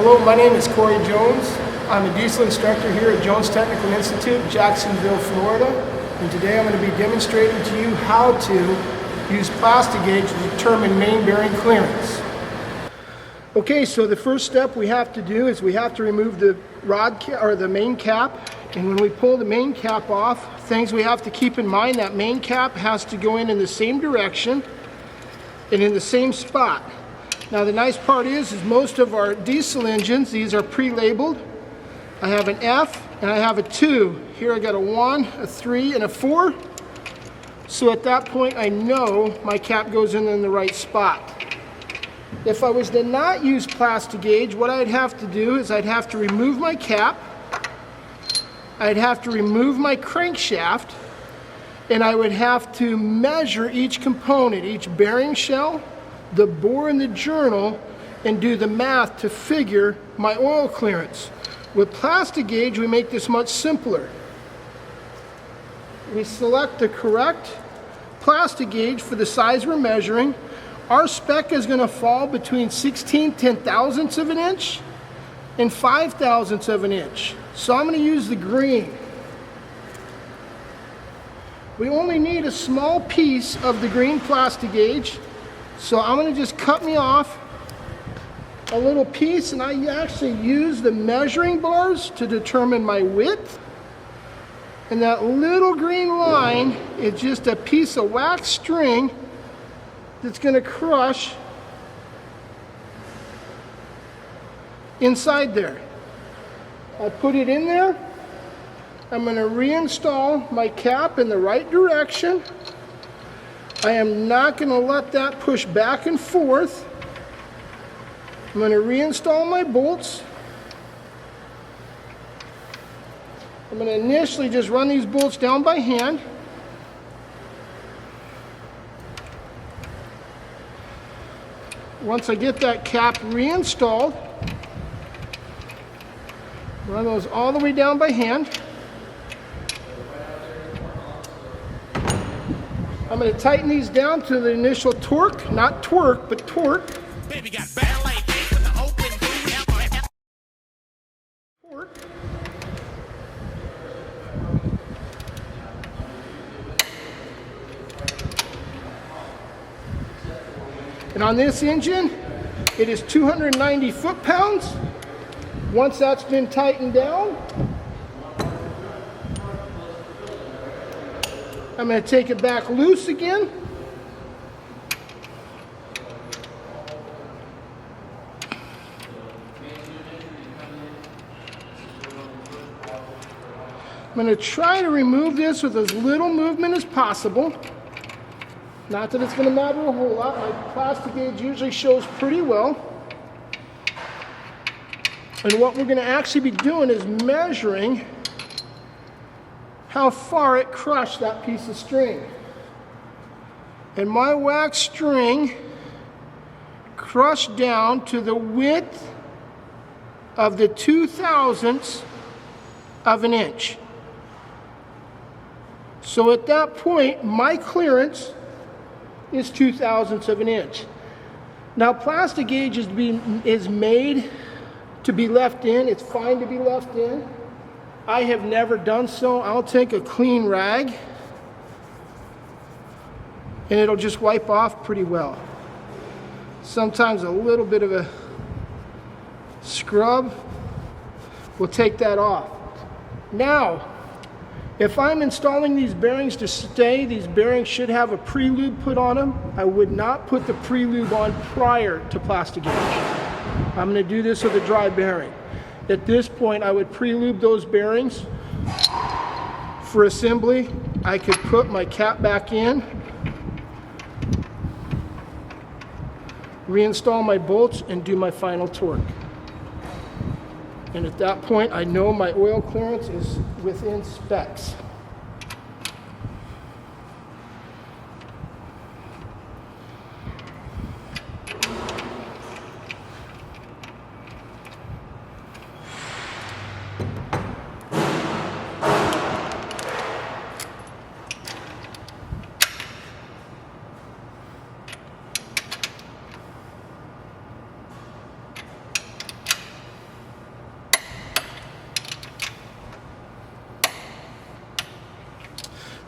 Hello, my name is Corey Jones. I'm a diesel instructor here at Jones Technical Institute, Jacksonville, Florida. And today I'm going to be demonstrating to you how to use Plastiguage to determine main bearing clearance. Okay, so the first step we have to do is we have to remove the the main cap. And when we pull the main cap off, things we have to keep in mind, that main cap has to go in the same direction and in the same spot. Now the nice part is most of our diesel engines, these are pre-labeled. I have an F and I have a 2. Here I got a 1, a 3, and a 4. So at that point I know my cap goes in the right spot. If I was to not use Plastiguage, what I'd have to do is I'd have to remove my cap, I'd have to remove my crankshaft, and I would have to measure each component, each bearing shell, the bore and the journal, and do the math to figure my oil clearance. With Plastiguage, we make this much simpler. We select the correct Plastiguage for the size we're measuring. Our spec is going to fall between 16/10,000ths of an inch and 5/1000ths of an inch. So I'm going to use the green. We only need a small piece of the green Plastiguage. So I'm going to just cut me off a little piece, and I actually use the measuring bars to determine my width. And that little green line is just a piece of wax string that's going to crush inside there. I put it in there. I'm going to reinstall my cap in the right direction. I am not going to let that push back and forth. I'm going to reinstall my bolts. I'm going to initially just run these bolts down by hand. Once I get that cap reinstalled, run those all the way down by hand. I'm going to tighten these down to the initial torque, not twerk, but torque. Baby got ballet in the open torque. And on this engine, it is 290 foot-pounds. Once that's been tightened down, I'm going to take it back loose again. I'm going to try to remove this with as little movement as possible. Not that it's going to matter a whole lot. My Plastiguage usually shows pretty well. And what we're going to actually be doing is measuring how far it crushed that piece of string. And my wax string crushed down to the width of the 2/1000ths of an inch. So at that point, my clearance is 2/1000ths of an inch. Now Plastiguage is made to be left in. It's fine to be left in. I have never done so. I'll take a clean rag and it'll just wipe off pretty well. Sometimes a little bit of a scrub will take that off. Now, if I'm installing these bearings to stay, these bearings should have a pre-lube put on them. I would not put the pre-lube on prior to Plastiguage. I'm going to do this with a dry bearing. At this point, I would pre-lube those bearings. For assembly, I could put my cap back in, reinstall my bolts, and do my final torque. And at that point, I know my oil clearance is within specs.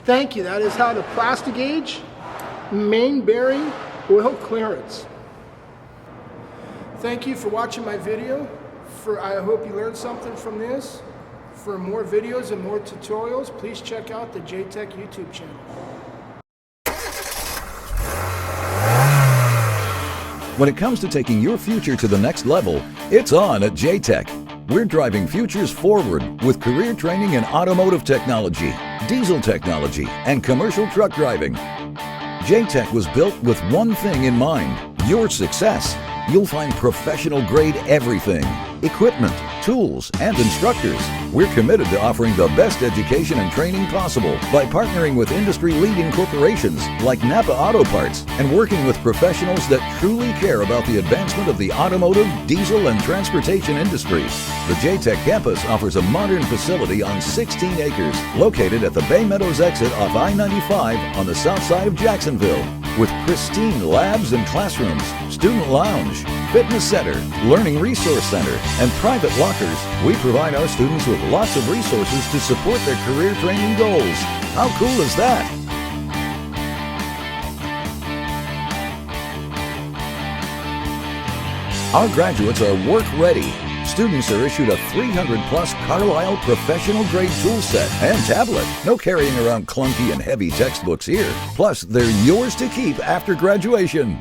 Thank you. That is how to Plastiguage main bearing oil clearance. Thank you for watching my video. I hope you learned something from this. For more videos and more tutorials, please check out the JTech YouTube channel. When it comes to taking your future to the next level, it's on at JTech. We're driving futures forward with career training in automotive technology, diesel technology, and commercial truck driving. JTech was built with one thing in mind: your success. You'll find professional-grade everything: equipment, tools, and instructors. We're committed to offering the best education and training possible by partnering with industry-leading corporations like Napa Auto Parts and working with professionals that truly care about the advancement of the automotive, diesel, and transportation industry. The JTech campus offers a modern facility on 16 acres located at the Bay Meadows exit off I-95 on the south side of Jacksonville. With pristine labs and classrooms, student lounge, fitness center, learning resource center, and private lockers, we provide our students with lots of resources to support their career training goals. How cool is that? Our graduates are work ready. Students are issued a 300-plus Carlisle professional-grade tool set and tablet. No carrying around clunky and heavy textbooks here. Plus, they're yours to keep after graduation.